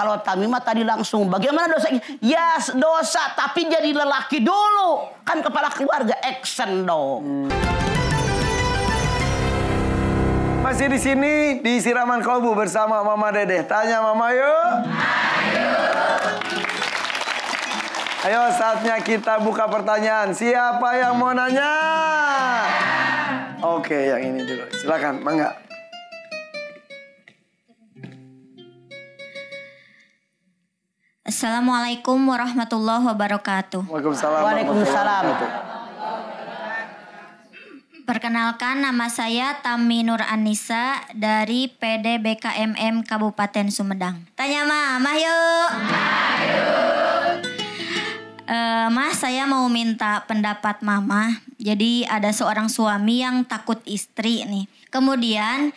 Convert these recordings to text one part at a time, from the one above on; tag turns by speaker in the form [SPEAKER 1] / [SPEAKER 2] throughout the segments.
[SPEAKER 1] Kalau Tamimah tadi langsung, bagaimana dosanya? Ya dosa, tapi jadi lelaki dulu. Kan kepala keluarga, action dong.
[SPEAKER 2] Masih di sini di Siraman Kolbu bersama Mama Dedeh. Tanya Mama yuk. Ayo saatnya kita buka pertanyaan. Siapa yang mau nanya? Oke, yang ini dulu. Silakan, Mangga.
[SPEAKER 3] Assalamualaikum warahmatullahi wabarakatuh.
[SPEAKER 2] Waalaikumsalam.
[SPEAKER 1] Waalaikumsalam.
[SPEAKER 3] Perkenalkan, nama saya Tami Nur Anissa dari PD BKMM Kabupaten Sumedang. Tanya Mama yuk. Mas, saya mau minta pendapat Mama. Jadi ada seorang suami yang takut istri nih. Kemudian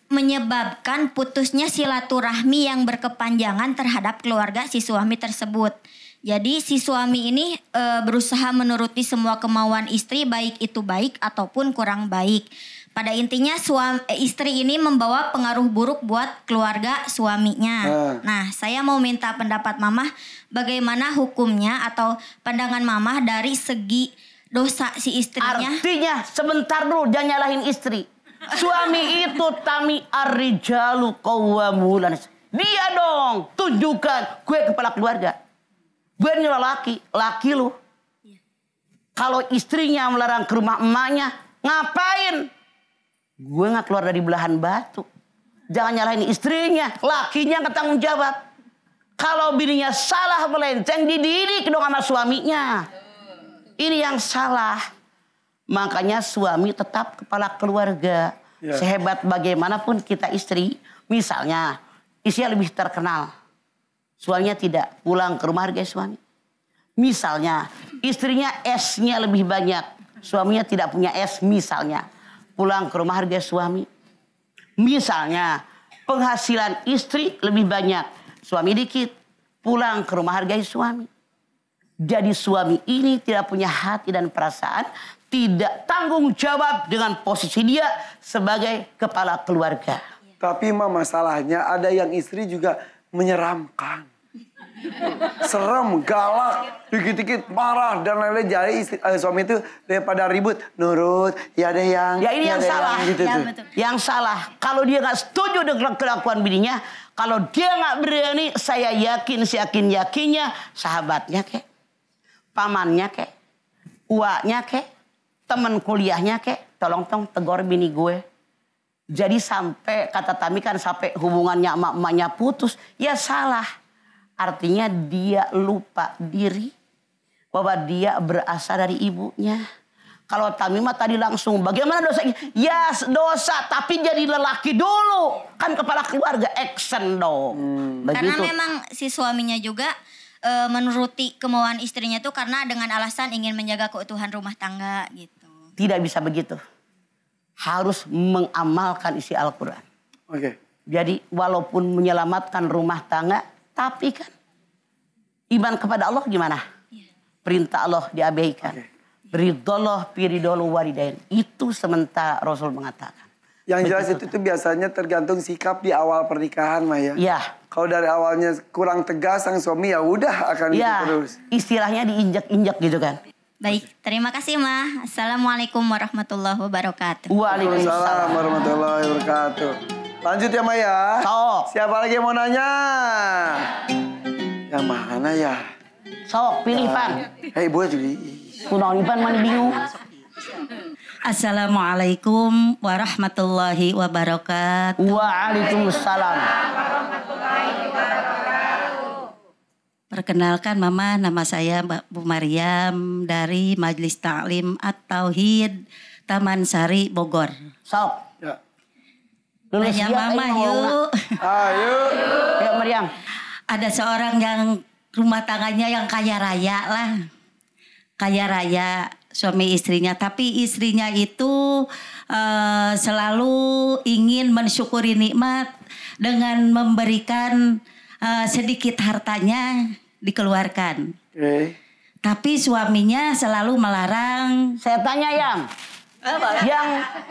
[SPEAKER 3] menyebabkan putusnya silaturahmi yang berkepanjangan terhadap keluarga si suami tersebut. Jadi si suami ini berusaha menuruti semua kemauan istri, baik itu baik ataupun kurang baik. Pada intinya istri ini membawa pengaruh buruk buat keluarga suaminya. Nah, saya mau minta pendapat Mama bagaimana hukumnya atau pandangan Mama dari segi dosa si istrinya.
[SPEAKER 1] Artinya sebentar dulu, jangan nyalahin istri. Suami itu Tami ar-rijalu qawwamuna. Dia dong tunjukkan gue kepala keluarga. Gue ini laki lu. Kalau istrinya melarang ke rumah emaknya, ngapain? Gue gak keluar dari belahan batu. Jangan nyalahin istrinya, lakinya yang tanggung jawab. Kalau bininya salah melenceng, dididik dong sama suaminya. Ini yang salah. Makanya suami tetap kepala keluarga. Sehebat bagaimanapun kita istri. Misalnya istrinya lebih terkenal. Suaminya tidak, pulang ke rumah hargai suami. Misalnya istrinya esnya lebih banyak. Suaminya tidak punya es misalnya. Pulang ke rumah hargai suami. Misalnya penghasilan istri lebih banyak. Suami dikit. Pulang ke rumah hargai suami. Jadi suami ini tidak punya hati dan perasaan. Tidak tanggung jawab dengan posisi dia sebagai kepala keluarga.
[SPEAKER 2] Tapi Mama masalahnya ada yang istri juga menyeramkan. Serem, galak, dikit-dikit marah dan lain-lain. Jadi suami itu daripada ribut, nurut, ya ada yang...
[SPEAKER 1] Ya ini yang salah.
[SPEAKER 2] Gitu
[SPEAKER 3] ya,
[SPEAKER 2] tuh.
[SPEAKER 3] betul.
[SPEAKER 1] Yang salah. Kalau dia gak setuju dengan kelakuan bininya. Kalau dia gak berani, saya yakin, seyakin-yakinnya. Sahabatnya kek. Pamannya kek. Uaknya kek. Temen kuliahnya kek, tolong tegur bini gue. Jadi sampai, kata Tami kan sampai hubungannya emak-emaknya putus. Ya salah. Artinya dia lupa diri. Bahwa dia berasal dari ibunya. Kalau Tamimah tadi langsung, bagaimana dosanya? Ya dosa, tapi jadi lelaki dulu. Kan kepala keluarga, action dong.
[SPEAKER 3] Karena memang si suaminya juga menuruti kemauan istrinya itu karena dengan alasan ingin menjaga keutuhan rumah tangga gitu.
[SPEAKER 1] Tidak bisa begitu. Harus mengamalkan isi Al-Quran.
[SPEAKER 2] Oke.
[SPEAKER 1] Jadi walaupun menyelamatkan rumah tangga, tapi kan iman kepada Allah gimana? Perintah Allah diabaikan. Ridollah piridolu walidain. Itu sementara Rasul mengatakan.
[SPEAKER 2] Yang jelas itu biasanya tergantung sikap di awal pernikahan, Maya.
[SPEAKER 1] Ya.
[SPEAKER 2] Kalau dari awalnya kurang tegas sang suami ya udah akan gitu terus.
[SPEAKER 1] Istilahnya diinjak-injak gitu kan.
[SPEAKER 3] Baik, terima kasih Ma. Assalamualaikum warahmatullahi wabarakatuh.
[SPEAKER 2] Waalaikumsalam warahmatullahi wabarakatuh. Lanjut ya Maya.
[SPEAKER 1] Sok.
[SPEAKER 2] Siapa lagi yang mau nanya? Yang mana ya?
[SPEAKER 1] Sok, pilih Pan.
[SPEAKER 2] Hei boleh jadi.
[SPEAKER 1] Kunaon Pan mana bingung.
[SPEAKER 4] Assalamualaikum warahmatullahi wabarakatuh.
[SPEAKER 1] Waalaikumsalam.
[SPEAKER 4] Perkenalkan Mama, nama saya Bu Mariam dari Majelis Ta'lim At-Tauhid Taman Sari Bogor.
[SPEAKER 1] Sok.
[SPEAKER 2] Ya.
[SPEAKER 4] Tanya Mama yuk.
[SPEAKER 2] Ayo.
[SPEAKER 1] Yuk Mariam.
[SPEAKER 4] Ada seorang yang rumah tangganya yang kaya raya lah. Kaya raya suami istrinya. Tapi istrinya itu selalu ingin mensyukuri nikmat dengan memberikan sedikit hartanya dikeluarkan. Tapi suaminya selalu melarang.
[SPEAKER 1] Saya tanya yang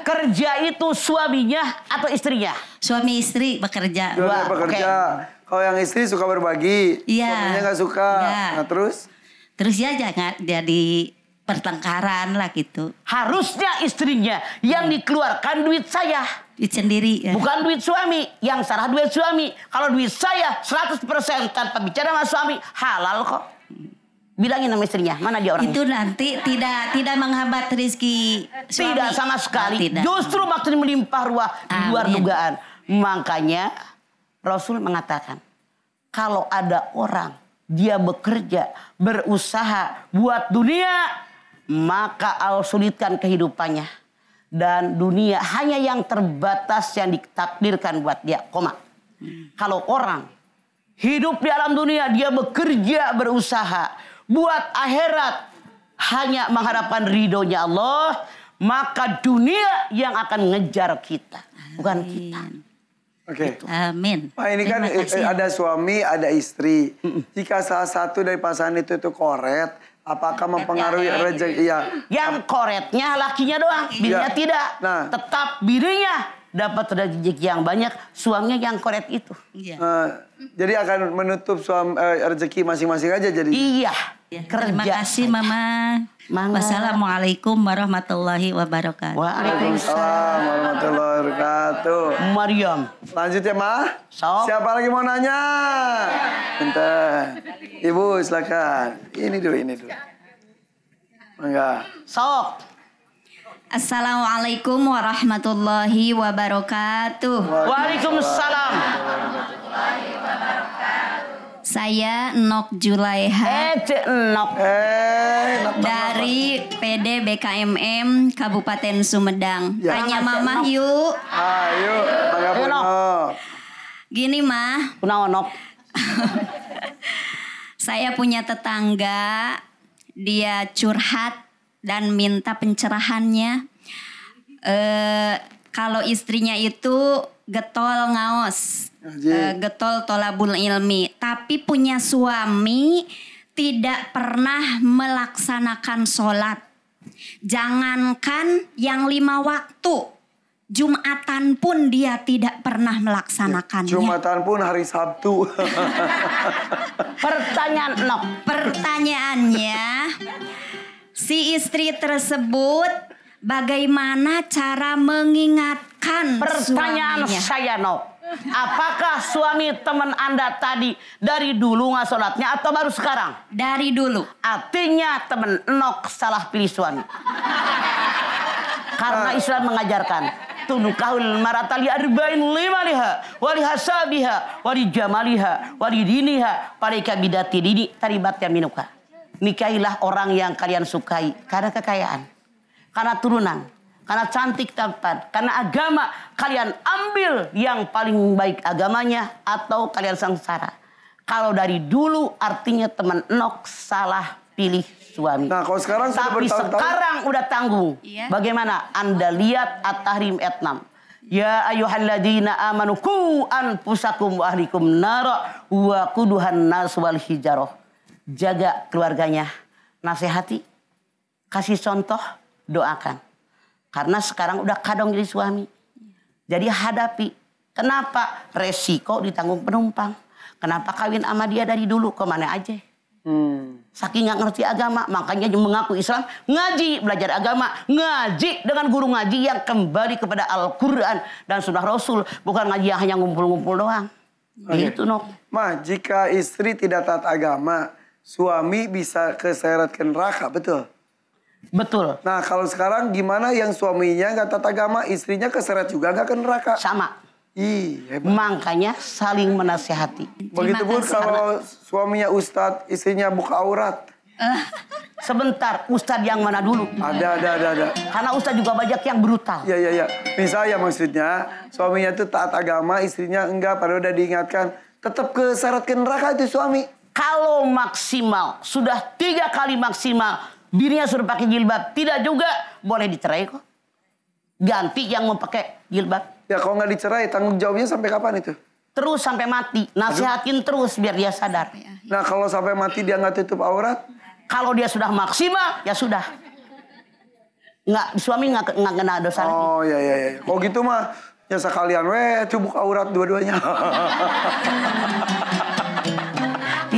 [SPEAKER 1] kerja itu suaminya atau istrinya?
[SPEAKER 4] Suami istri bekerja.
[SPEAKER 2] Bekerja. Kalau yang istri suka berbagi,
[SPEAKER 4] Iya.
[SPEAKER 2] suaminya nggak suka.
[SPEAKER 4] Iya.
[SPEAKER 2] Nah terus?
[SPEAKER 4] Terus ya jangan jadi pertengkaran lah gitu.
[SPEAKER 1] Harusnya istrinya yang dikeluarkan duit saya.
[SPEAKER 4] Duit sendiri ya.
[SPEAKER 1] Bukan duit suami. Yang salah duit suami. Kalau duit saya 100% tanpa bicara sama suami, halal kok. Bilangin sama istrinya, mana dia orangnya?
[SPEAKER 4] Itu nanti tidak menghambat rezeki suami.
[SPEAKER 1] Tidak sama sekali.
[SPEAKER 4] Tidak.
[SPEAKER 1] Justru makin melimpah ruah di luar
[SPEAKER 4] Amin.
[SPEAKER 1] dugaan. Makanya Rasul mengatakan, kalau ada orang dia bekerja, berusaha buat dunia, maka Allah sulitkan kehidupannya. Dan dunia hanya yang terbatas yang ditakdirkan buat dia. Koma. Kalau orang hidup di alam dunia, dia bekerja, berusaha buat akhirat, hanya mengharapkan ridhonya Allah, maka dunia yang akan ngejar kita, bukan kita.
[SPEAKER 2] Oke.
[SPEAKER 4] Amin.
[SPEAKER 2] Pak ini kan
[SPEAKER 4] Terima kasih.
[SPEAKER 2] ada suami, ada istri. Jika salah satu dari pasangan itu koret, apakah mempengaruhi rezeki? Ya.
[SPEAKER 1] Yang koretnya lakinya doang, bininya
[SPEAKER 2] Ya.
[SPEAKER 1] tidak.
[SPEAKER 2] Nah.
[SPEAKER 1] Tetap bininya dapat rezeki yang banyak, suaminya yang koret itu.
[SPEAKER 4] Iya.
[SPEAKER 2] Jadi akan menutup rezeki masing-masing aja jadi.
[SPEAKER 1] Iya,
[SPEAKER 4] Ya,
[SPEAKER 1] kerja.
[SPEAKER 4] terima kasih Mama.
[SPEAKER 1] Mangga.
[SPEAKER 4] Wassalamualaikum warahmatullahi wabarakatuh.
[SPEAKER 1] Waalaikumsalam.
[SPEAKER 2] Warahmatullahi wabarakatuh.
[SPEAKER 1] Mariam.
[SPEAKER 2] Lanjut ya, Ma.
[SPEAKER 1] Sok.
[SPEAKER 2] Siapa lagi mau nanya? Bentar. Ibu silakan. Ini dulu. Mangga.
[SPEAKER 1] Sok.
[SPEAKER 3] Assalamualaikum warahmatullahi wabarakatuh.
[SPEAKER 1] Waalaikumsalam.
[SPEAKER 3] Saya Nok Julaiha
[SPEAKER 1] Cek Enok.
[SPEAKER 3] dari PD BKMM Kabupaten Sumedang.
[SPEAKER 2] Ya.
[SPEAKER 3] Tanya Mama yuk.
[SPEAKER 2] Ayo, Mangga Bu
[SPEAKER 1] Enok.
[SPEAKER 2] Enok.
[SPEAKER 3] Gini Mah,
[SPEAKER 1] Kunaon Enok?
[SPEAKER 3] saya punya tetangga, dia curhat dan minta pencerahannya. Kalau istrinya itu getol ngaos, getol tolabul ilmi, tapi punya suami tidak pernah melaksanakan sholat. Jangankan yang 5 waktu, Jumatan pun dia tidak pernah melaksanakannya.
[SPEAKER 2] Jumatan pun hari Sabtu.
[SPEAKER 1] Pertanyaan Enok.
[SPEAKER 3] Pertanyaannya, si istri tersebut bagaimana cara mengingatkan
[SPEAKER 1] Pertanyaan
[SPEAKER 3] suaminya?
[SPEAKER 1] saya Nok. Apakah suami teman Anda tadi dari dulu nggak sholatnya atau baru sekarang?
[SPEAKER 3] Dari dulu.
[SPEAKER 1] Artinya teman Enok salah pilih suami. Karena Islam mengajarkan tunukahul marata li arba'in limaliha wa li hasabiha wa li jamaliha wa li diniha parika bidati dini taribat yaminuka. Nikahilah orang yang kalian sukai karena kekayaan, karena turunan, karena cantik tampan, karena agama. Kalian ambil yang paling baik agamanya atau kalian sengsara. Kalau dari dulu artinya teman Enok salah pilih suami.
[SPEAKER 2] Nah, kalau sekarang sudah
[SPEAKER 1] Tapi
[SPEAKER 2] bertahun-tahun.
[SPEAKER 1] sekarang udah tanggung.
[SPEAKER 3] Iya.
[SPEAKER 1] Bagaimana? Anda lihat At-Tahrim ayat 6. Ya ayyuhalladzina amanu qu anfusakum wa ahlikum nara wa quduhan nas wal hijarah. Jaga keluarganya, nasihati, kasih contoh, doakan. Karena sekarang udah kadong jadi suami. Jadi hadapi. Kenapa? Resiko ditanggung penumpang. Kenapa kawin sama dia dari dulu? Kemana aja? Saking nggak ngerti agama, makanya dia mengaku Islam, ngaji, belajar agama, ngaji dengan guru ngaji yang kembali kepada Al-Quran dan Sunnah Rasul, bukan ngaji yang hanya ngumpul-ngumpul doang. Itu Nok.
[SPEAKER 2] Ma, jika istri tidak taat agama, suami bisa keseret ke neraka, betul?
[SPEAKER 1] Betul,
[SPEAKER 2] Nah, kalau sekarang gimana yang suaminya nggak taat agama, istrinya keseret juga nggak ke neraka?
[SPEAKER 1] sama.
[SPEAKER 2] Ih, hebat.
[SPEAKER 1] Makanya saling menasihati.
[SPEAKER 2] Begitupun
[SPEAKER 3] kasih.
[SPEAKER 2] kalau suaminya ustadz, istrinya buka aurat.
[SPEAKER 1] Sebentar, Ustadz yang mana dulu?
[SPEAKER 2] Ada.
[SPEAKER 1] Karena Ustadz juga banyak yang brutal.
[SPEAKER 2] Ya. Misalnya maksudnya, suaminya tuh taat agama, istrinya enggak, padahal udah diingatkan. Tetap keseret ke neraka itu suami.
[SPEAKER 1] Kalau maksimal, sudah 3 kali maksimal, bininya sudah pakai jilbab, tidak juga, boleh dicerai kok. Ganti yang mau pakai jilbab.
[SPEAKER 2] Ya kalau nggak dicerai, tanggung jawabnya sampai kapan itu?
[SPEAKER 1] Terus sampai mati, nasihatin terus biar dia sadar.
[SPEAKER 2] Nah kalau sampai mati dia nggak tutup aurat?
[SPEAKER 1] Kalau dia sudah maksimal, ya sudah. Suami nggak kena dosa lagi.
[SPEAKER 2] Oh ya. Kalau gitu mah, ya sekalian tuh buka aurat dua-duanya.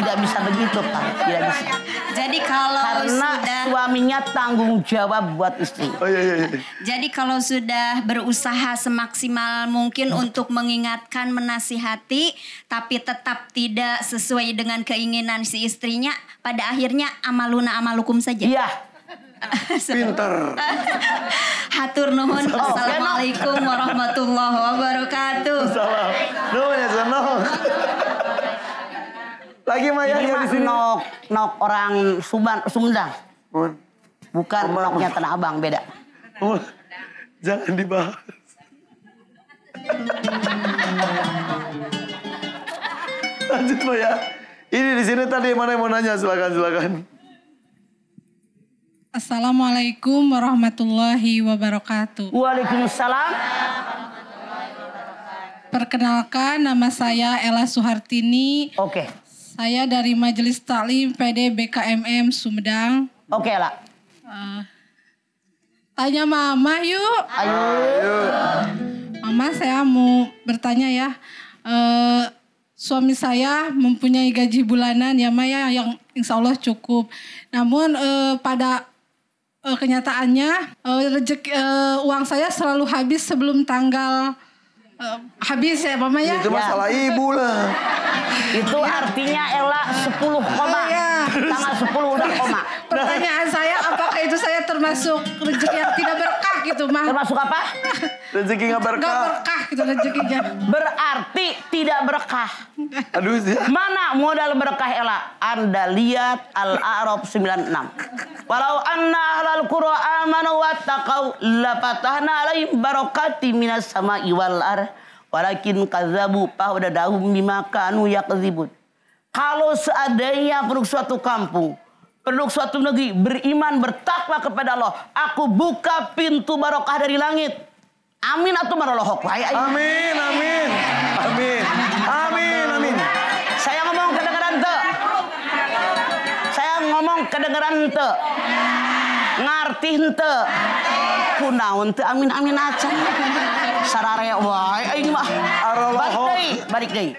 [SPEAKER 1] Tidak bisa begitu, Pak. Tidak bisa.
[SPEAKER 3] Jadi kalau
[SPEAKER 1] Karena
[SPEAKER 3] sudah
[SPEAKER 1] suaminya tanggung jawab buat istri.
[SPEAKER 2] Oh iya.
[SPEAKER 3] Jadi kalau sudah berusaha semaksimal mungkin untuk mengingatkan, menasihati, tapi tetap tidak sesuai dengan keinginan si istrinya, pada akhirnya amaluna amalukum saja.
[SPEAKER 1] Iya.
[SPEAKER 2] Pinter.
[SPEAKER 3] Hatur nuhun. Assalamualaikum warahmatullahi wabarakatuh.
[SPEAKER 2] Salam. Nuhun ya senang. Lagi Maya
[SPEAKER 1] Ini
[SPEAKER 2] yang
[SPEAKER 1] mah
[SPEAKER 2] di sini.
[SPEAKER 1] nok orang Sumedang.
[SPEAKER 2] Nuhun.
[SPEAKER 1] Bukan
[SPEAKER 2] Oma.
[SPEAKER 1] noknya Tanah Abang, beda.
[SPEAKER 2] Nuhun. Jangan dibahas. Lanjut Maya. Ini di sini tadi mana yang mau nanya, silakan.
[SPEAKER 5] Assalamualaikum warahmatullahi wabarakatuh.
[SPEAKER 1] Waalaikumsalam.
[SPEAKER 5] Perkenalkan, nama saya Ella Suhartini.
[SPEAKER 1] Oke.
[SPEAKER 5] Saya dari Majelis Taklim PD BKMM Sumedang.
[SPEAKER 1] Oke lah.
[SPEAKER 5] Tanya Mama yuk.
[SPEAKER 1] Ayo.
[SPEAKER 5] Mama, saya mau bertanya ya. Suami saya mempunyai gaji bulanan ya Maya yang insya Allah cukup. Namun pada kenyataannya rezeki uang saya selalu habis sebelum tanggal habis ya Mama ya.
[SPEAKER 2] Itu masalah ibu lah.
[SPEAKER 1] Itu artinya Ella 10 koma.
[SPEAKER 5] Iya.
[SPEAKER 1] Tanggal 10 udah koma.
[SPEAKER 5] Pertanyaan saya, apakah itu saya termasuk rezeki yang tidak berkah gitu mah?
[SPEAKER 1] Termasuk apa?
[SPEAKER 2] Rezeki nggak
[SPEAKER 5] Gak
[SPEAKER 2] berkah.
[SPEAKER 5] berkah gitu rezekinya.
[SPEAKER 1] Berarti tidak berkah.
[SPEAKER 2] Aduh sih.
[SPEAKER 1] Mana modal berkah Ella? Anda lihat Al-A'raf 96. Walau anna ahlal qura amanu wattaqau lafatahna alaihim barakati minas sama'i wal ardh walakin kadzabu fa'udadahum bima kanu yakdzibun. Kalau seandainya penduduk suatu kampung, penduduk suatu negeri beriman bertakwa kepada Allah, aku buka pintu barokah dari langit. Amin atau marolohok.
[SPEAKER 2] Amin.
[SPEAKER 1] Saya ngomong kedengeran te. Ngarti hente. Kunaon teu amin acan. Sararea wae ini mah. Balik deui.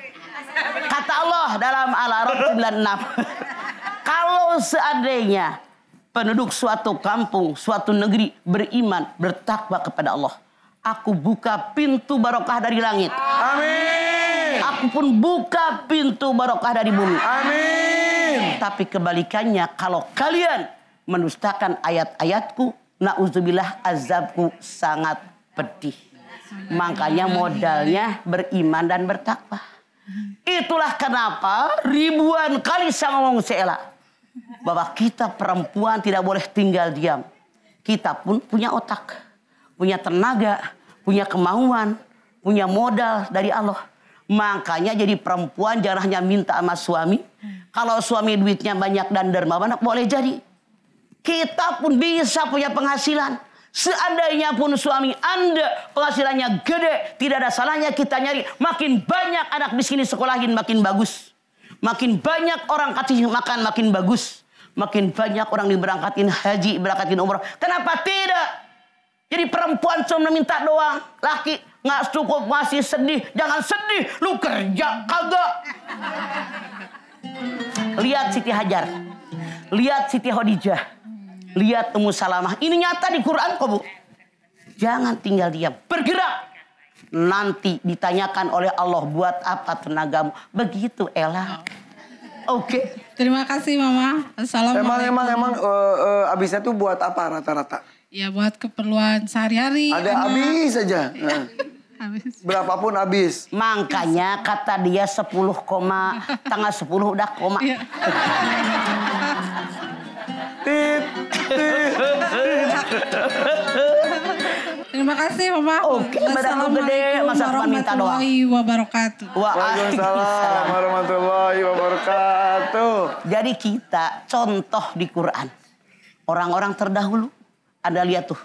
[SPEAKER 1] Kata Allah dalam Al-A'raf 96. Kalau seandainya penduduk suatu kampung, suatu negeri beriman, bertakwa kepada Allah, aku buka pintu barokah dari langit.
[SPEAKER 2] Amin.
[SPEAKER 1] Aku pun buka pintu barokah dari bumi.
[SPEAKER 2] Amin.
[SPEAKER 1] Tapi kebalikannya, kalau kalian mendustakan ayat-ayatku, na'udzubillah azabku sangat pedih. Makanya modalnya beriman dan bertakwa. Itulah kenapa ribuan kali saya ngomong Ella bahwa kita perempuan tidak boleh tinggal diam. Kita pun punya otak, punya tenaga, punya kemauan, punya modal dari Allah. Makanya jadi perempuan jangan hanya minta sama suami. Kalau suami duitnya banyak dan dermawan boleh jadi. Kita pun bisa punya penghasilan. Seandainya pun suami Anda penghasilannya gede, tidak ada salahnya kita nyari. Makin banyak anak miskin sekolahin makin bagus. Makin banyak orang kasih makan makin bagus. Makin banyak orang diberangkatin haji, berangkatin umrah. Kenapa tidak? Jadi perempuan cuma minta doang. Laki nggak cukup masih sedih. Jangan sedih, lu kerja kagak. Lihat Siti Hajar. Lihat Siti Khadijah. Lihat Ummu Salamah. Ini nyata di Quran kok, Bu. Jangan tinggal diam. Bergerak. Nanti ditanyakan oleh Allah, buat apa tenagamu? Begitu, Ella. Oke.
[SPEAKER 5] Terima kasih Mama. Assalamualaikum.
[SPEAKER 2] Emang habisnya tuh buat apa rata-rata?
[SPEAKER 5] Ya buat keperluan sehari-hari.
[SPEAKER 2] Ada habis aja. Nah,
[SPEAKER 5] Habis.
[SPEAKER 2] berapapun habis.
[SPEAKER 1] Makanya kata dia 10 koma. Tanggal 10 udah koma.
[SPEAKER 5] Iya.
[SPEAKER 2] Tit.
[SPEAKER 5] Terima kasih Mama.
[SPEAKER 1] Oke, badanku gede, masa cuma minta doang.
[SPEAKER 5] warahmatullahi wabarakatuh.
[SPEAKER 2] Waalaikumsalam warahmatullahi wabarakatuh.
[SPEAKER 1] Jadi kita contoh di Quran. Orang-orang terdahulu. Anda lihat tuh.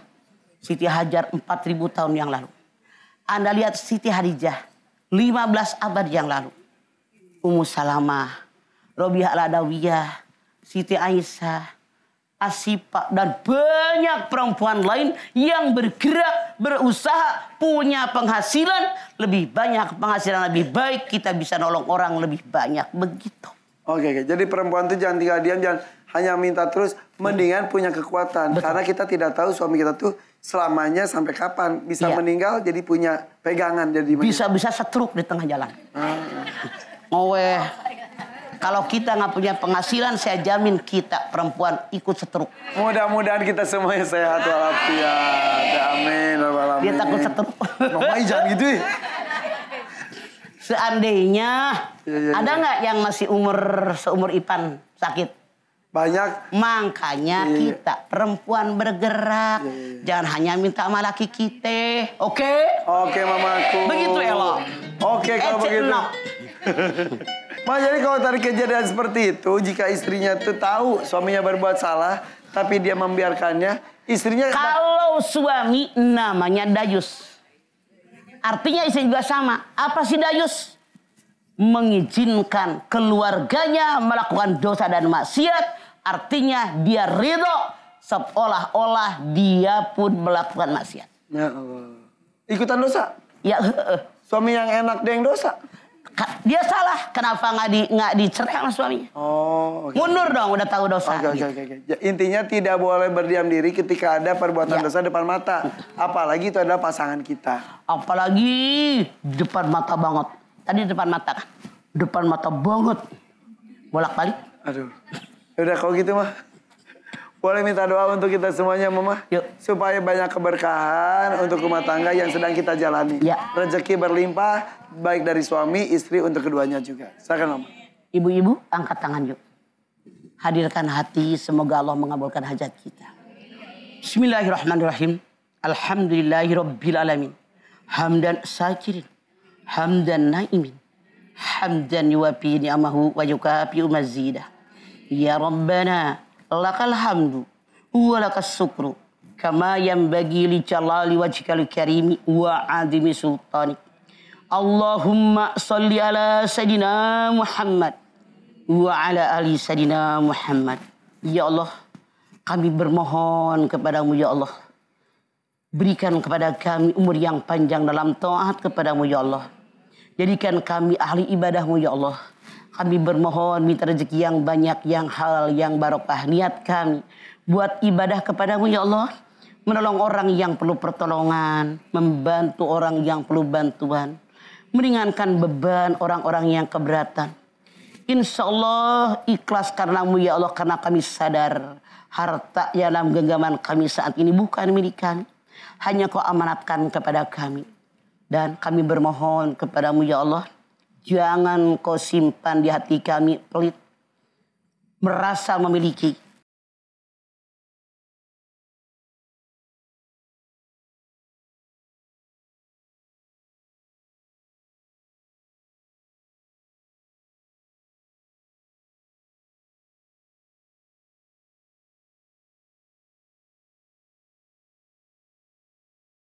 [SPEAKER 1] Siti Hajar 4.000 tahun yang lalu. Anda lihat Siti Khadijah 15 abad yang lalu. Ummu Salamah, Robiah Al-Adawiyah, Siti Aisyah, Asyifa, dan banyak perempuan lain yang bergerak, berusaha, punya penghasilan lebih banyak, penghasilan lebih baik, kita bisa nolong orang lebih banyak. Begitu.
[SPEAKER 2] Oke. Jadi perempuan tuh jangan tinggal diam, jangan hanya minta terus. Mendingan punya kekuatan. Karena kita tidak tahu suami kita tuh selamanya sampai kapan. Bisa meninggal jadi punya pegangan. Jadi
[SPEAKER 1] Bisa-bisa setruk di tengah jalan. Kalau kita nggak punya penghasilan, saya jamin kita perempuan ikut setruk.
[SPEAKER 2] Mudah-mudahan kita semuanya sehat walafiat. Amin.
[SPEAKER 1] Dia takut setruk.
[SPEAKER 2] Mama jangan gitu ya.
[SPEAKER 1] Seandainya ada nggak yang masih seumur Ipan sakit?
[SPEAKER 2] Banyak.
[SPEAKER 1] Makanya kita perempuan bergerak. Jangan hanya minta sama laki kita. Oke?
[SPEAKER 2] Oke, mamaku.
[SPEAKER 1] Begitu Elo.
[SPEAKER 2] Oke, kalau begitu. Ma, jadi kalau tadi kejadian seperti itu, jika istrinya tuh tahu suaminya berbuat salah, tapi dia membiarkannya, istrinya...
[SPEAKER 1] Kalau suami namanya dayus. Artinya istri juga sama. Apa sih dayus? Mengizinkan keluarganya melakukan dosa dan maksiat. Artinya dia ridho. Seolah-olah dia pun melakukan maksiat.
[SPEAKER 2] Ya Allah. Ikutan dosa?
[SPEAKER 1] Ya,
[SPEAKER 2] Suami yang enak dia yang dosa?
[SPEAKER 1] dia salah. Kenapa nggak dicerai sama suaminya?
[SPEAKER 2] Oh, oke.
[SPEAKER 1] Mundur dong, udah tahu dosa.
[SPEAKER 2] Oke. Intinya tidak boleh berdiam diri ketika ada perbuatan dosa depan mata. Apalagi itu adalah pasangan kita.
[SPEAKER 1] Apalagi depan mata banget. Tadi depan mata kan? Depan mata banget. Bolak-balik.
[SPEAKER 2] Aduh. Udah kalau gitu mah. Boleh minta doa untuk kita semuanya, Mama?
[SPEAKER 1] Yuk.
[SPEAKER 2] Supaya banyak keberkahan untuk rumah tangga yang sedang kita jalani.
[SPEAKER 1] Ya.
[SPEAKER 2] Rezeki berlimpah, baik dari suami, istri, untuk keduanya juga. Silakan, Mama.
[SPEAKER 1] Ibu-ibu, angkat tangan yuk. Hadirkan hati, semoga Allah mengabulkan hajat kita. Bismillahirrahmanirrahim. Alhamdulillahirrabbilalamin. Hamdan syakirin. Hamdan naimin. Hamdan yuwafi ni'amahu wa yukafi mazidah. Ya Rabbana. Lakal hamdu wa lakas syukru kama yanbaghi li jalali wajhikal karimi wa azimi sultanik. Allahumma shalli ala sayidina Muhammad wa ala ali sayidina Muhammad. Ya Allah, kami bermohon kepadamu ya Allah. Berikan kepada kami umur yang panjang dalam taat kepadamu ya Allah. Jadikan kami ahli ibadahmu ya Allah. Kami bermohon minta rezeki yang banyak, yang halal, yang barokah. Niat kami buat ibadah kepadamu ya Allah. Menolong orang yang perlu pertolongan. Membantu orang yang perlu bantuan. Meringankan beban orang-orang yang keberatan. Insya Allah ikhlas karenamu ya Allah. Karena kami sadar harta yang dalam genggaman kami saat ini bukan milik kami. Hanya kau amanatkan kepada kami. Dan kami bermohon kepadamu ya Allah. Jangan kau simpan di hati kami pelit. Merasa memiliki.